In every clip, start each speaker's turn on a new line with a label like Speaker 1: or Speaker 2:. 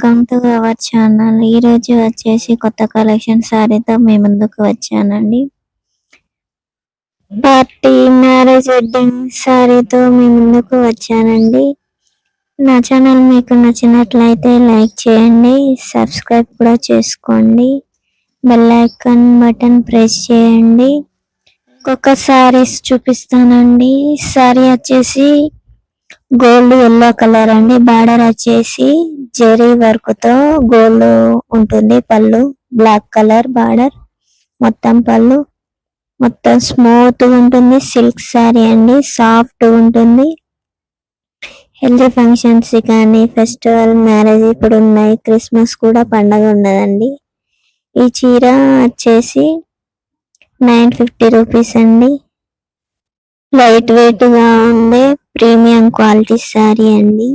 Speaker 1: Welcome to our channel. ఈ రోజు వచ్చేసి కొత్త కలెక్షన్ సారీతో మీ ముందుకు వచ్చానండి. పార్టీ మ్యారేజ్ వెడ్డింగ్ సారీతో మీ ముందుకు వచ్చానండి. నా ఛానల్ మీకు నచ్చినట్లయితే లైక్ చేయండి, సబ్స్క్రైబ్ కూడా చేసుకోండి, బెల్ ఐకాన్ బటన్ ప్రెస్ చేయండి. ఒక్కొక్క సారీస్ చూపిస్తానండి. సారీ వచ్చేసి గోల్డ్ ఎల్లో కలర్ అండి. బార్డర్ వచ్చేసి జెరీ వర్క్ తో గోల్డ్ ఉంటుంది. పళ్ళు బ్లాక్ కలర్ బార్డర్, మొత్తం పళ్ళు మొత్తం స్మూత్ ఉంటుంది. సిల్క్ సారీ అండి, సాఫ్ట్ ఉంటుంది. హెల్తీ ఫంక్షన్స్ కానీ ఫెస్టివల్ మ్యారేజ్ ఇప్పుడు ఉన్నాయి, క్రిస్మస్ కూడా పండగ ఉన్నదండి. ఈ చీర వచ్చేసి 950 రూపీస్ అండి. లైట్ వెయిట్ గా ఉండే ప్రీమియం క్వాలిటీ సారీ అండి.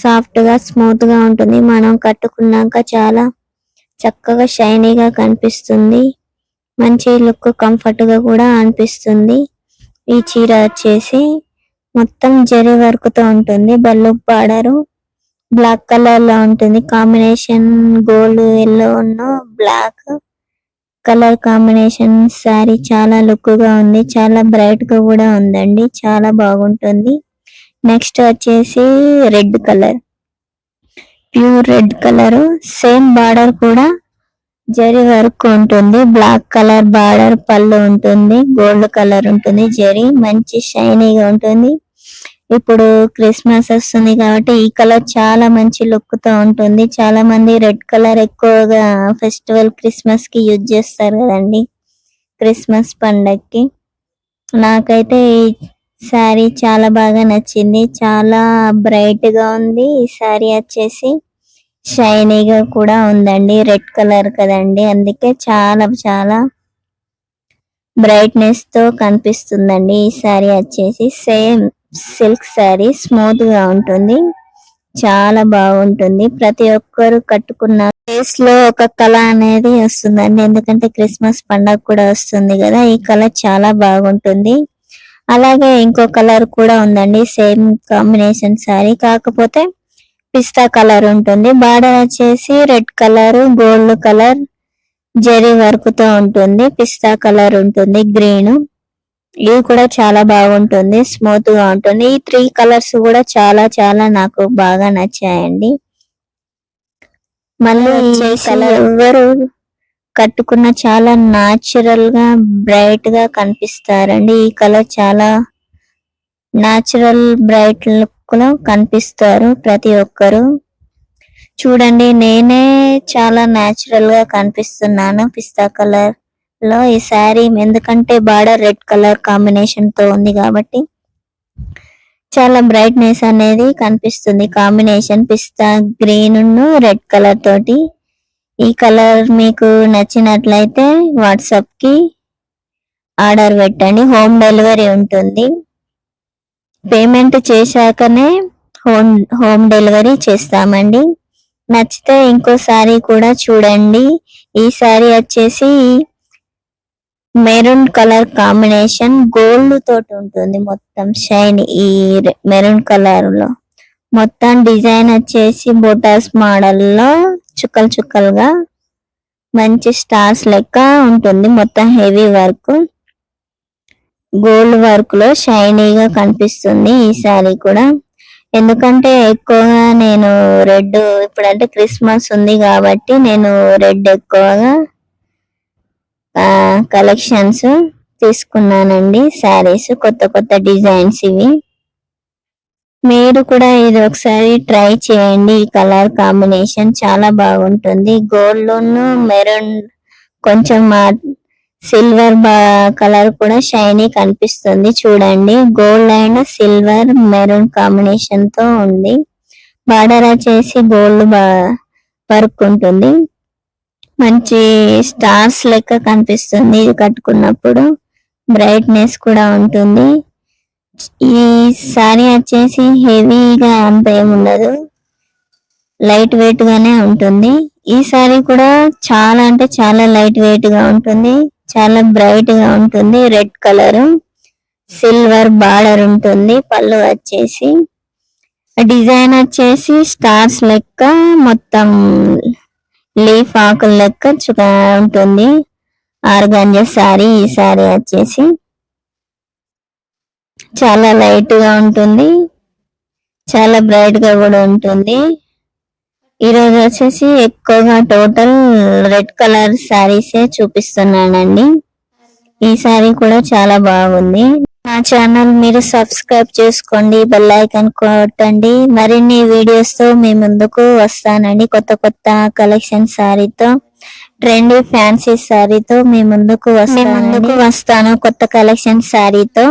Speaker 1: సాఫ్ట్ గా స్మూత్ గా ఉంటుంది. మనం కట్టుకున్నాక చాలా చక్కగా షైనీగా కనిపిస్తుంది. మంచి లుక్, కంఫర్ట్ గా కూడా అనిపిస్తుంది. ఈ చీర వచ్చేసి మొత్తం జరీ వర్క్ తో ఉంటుంది. బల్లు బార్డర్ బ్లాక్ కలర్ లో ఉంటుంది. కాంబినేషన్ గోల్డ్ ఎల్లో ఉన్న బ్లాక్ కలర్ కాంబినేషన్ సారీ చాలా లుక్ గా ఉంది. చాలా బ్రైట్ గా కూడా ఉందండి. చాలా బాగుంటుంది. నెక్స్ట్ వచ్చేసి red colour, pure red colour. Same border కూడా జరీ వర్క్ ఉంటుంది. బ్లాక్ కలర్ బార్డర్, పళ్ళు ఉంటుంది. గోల్డ్ కలర్ ఉంటుంది. జరీ మంచి షైనీగా ఉంటుంది. ఇప్పుడు క్రిస్మస్ వస్తుంది కాబట్టి ఈ కలర్ చాలా మంచి లుక్ తో ఉంటుంది. చాలా మంది రెడ్ కలర్ ఎక్కువగా ఫెస్టివల్ క్రిస్మస్ కి యూజ్ చేస్తారు కదండి, క్రిస్మస్ పండక్కి. నాకైతే ఈ సారీ చాలా బాగా నచ్చింది. చాలా బ్రైట్ గా ఉంది. ఈ సారీ వచ్చేసి షైనీగా కూడా ఉందండి. రెడ్ కలర్ కదండి, అందుకే చాలా చాలా బ్రైట్నెస్ తో కనిపిస్తుందండి. ఈ సారీ వచ్చేసి సేమ్ సిల్క్ సారీ, స్మూత్ గా ఉంటుంది. చాలా బాగుంటుంది. ప్రతి ఒక్కరు కట్టుకున్న ఫేస్ లో ఒక కళ అనేది వస్తుందండి. ఎందుకంటే క్రిస్మస్ పండగ కూడా వస్తుంది కదా, ఈ కలర్ చాలా బాగుంటుంది. అలాగే ఇంకో కలర్ కూడా ఉందండి, సేమ్ కాంబినేషన్ సారీ, కాకపోతే పిస్తా కలర్ ఉంటుంది. బార్డర్ వచ్చేసి red colour, gold colour zari work తో ఉంటుంది. పిస్తా కలర్ ఉంటుంది, గ్రీన్. ఇది కూడా చాలా బాగుంటుంది, స్మూత్ గా ఉంటుంది. ఈ 3 కలర్స్ కూడా చాలా చాలా నాకు బాగా నచ్చాయండి. మళ్ళీ ఈ కలర్ ఎవరు కట్టుకున్న చాలా నాచురల్ గా బ్రైట్ గా కనిపిస్తారండి. ఈ కలర్ చాలా నాచురల్ బ్రైట్ లుక్ లో కనిపిస్తారు ప్రతి ఒక్కరు. చూడండి, నేనే చాలా నాచురల్ గా కనిపిస్తున్నాను పిస్తా కలర్ లో ఈ సారీ. ఎందుకంటే బార్డర్ రెడ్ కలర్ కాంబినేషన్ తో ఉంది కాబట్టి చాలా బ్రైట్నెస్ అనేది కనిపిస్తుంది. కాంబినేషన్ పిస్తా గ్రీన్ రెడ్ కలర్ తోటి. ఈ కలర్ మీకు నచ్చినట్లయితే వాట్సాప్ కి ఆర్డర్ పెట్టండి. హోమ్ డెలివరీ ఉంటుంది. పేమెంట్ చేశాకనే హోమ్ డెలివరీ చేస్తామండి. నచ్చితే ఇంకో సారీ కూడా చూడండి. ఈ సారీ వచ్చేసి మెరూన్ కలర్ కాంబినేషన్ గోల్డ్ తోటి ఉంటుంది. మొత్తం షైన్ ఈ మెరూన్ కలర్ లో మొత్తం డిజైన్ వచ్చేసి బోటాస్ మోడల్ లో చుక్కలు చుక్కలుగా మంచి స్టార్స్ లెక్క ఉంటుంది. మొత్తం హెవీ వర్క్, గోల్డ్ వర్క్ లో షైనీగా కనిపిస్తుంది ఈ సారీ కూడా. ఎందుకంటే ఎక్కువగా నేను రెడ్, ఇప్పుడంటే క్రిస్మస్ ఉంది కాబట్టి నేను రెడ్ ఎక్కువగా కలెక్షన్స్ తీసుకున్నానండి. సారీస్ కొత్త కొత్త డిజైన్స్ ఇవి. మీరు కూడా ఇది ఒకసారి ట్రై చేయండి. ఈ కలర్ కాంబినేషన్ చాలా బాగుంటుంది. గోల్డ్ మెరూన్, కొంచెం సిల్వర్ కలర్ కూడా షైనీ కనిపిస్తుంది. చూడండి, gold and silver maroon combination తో ఉంది. బార్డర్ వచ్చేసి గోల్డ్ వర్క్ ఉంటుంది. మంచి స్టార్స్ లెక్క కనిపిస్తుంది ఇది కట్టుకున్నప్పుడు. బ్రైట్నెస్ కూడా ఉంటుంది. ఈ సారీ వచ్చేసి హెవీగా అంత ఏముండదు, లైట్ వెయిట్ గానే ఉంటుంది. ఈ సారీ కూడా చాలా అంటే చాలా లైట్ వెయిట్ గా ఉంటుంది. చాలా బ్రైట్ గా ఉంటుంది. రెడ్ కలర్, సిల్వర్ బార్డర్ ఉంటుంది. పళ్ళు వచ్చేసి డిజైన్ వచ్చేసి స్టార్స్ లెక్క మొత్తం లీఫ్ ఆకుల లెక్క ఉంటుంది. Organza sorry. ఈ సారీ వచ్చేసి చాలా లైట్ గా ఉంటుంది, చాలా బ్రైట్ గా కూడా ఉంటుంది. ఈరోజు వచ్చేసి ఎక్కువగా టోటల్ రెడ్ కలర్ సారీసే చూపిస్తున్నానండి. ఈ సారీ కూడా చాలా బాగుంది. నా ఛానల్ మీరు సబ్స్క్రైబ్ చేసుకోండి, బెల్ ఐకాన్ కొట్టండి. మరిన్ని వీడియోస్ తో మీ ముందుకు వస్తానండి. కొత్త కొత్త కలెక్షన్ సారీతో, ట్రెండీ ఫ్యాన్సీ సారీతో మీ ముందుకు వస్తాను. కొత్త కలెక్షన్ సారీతో.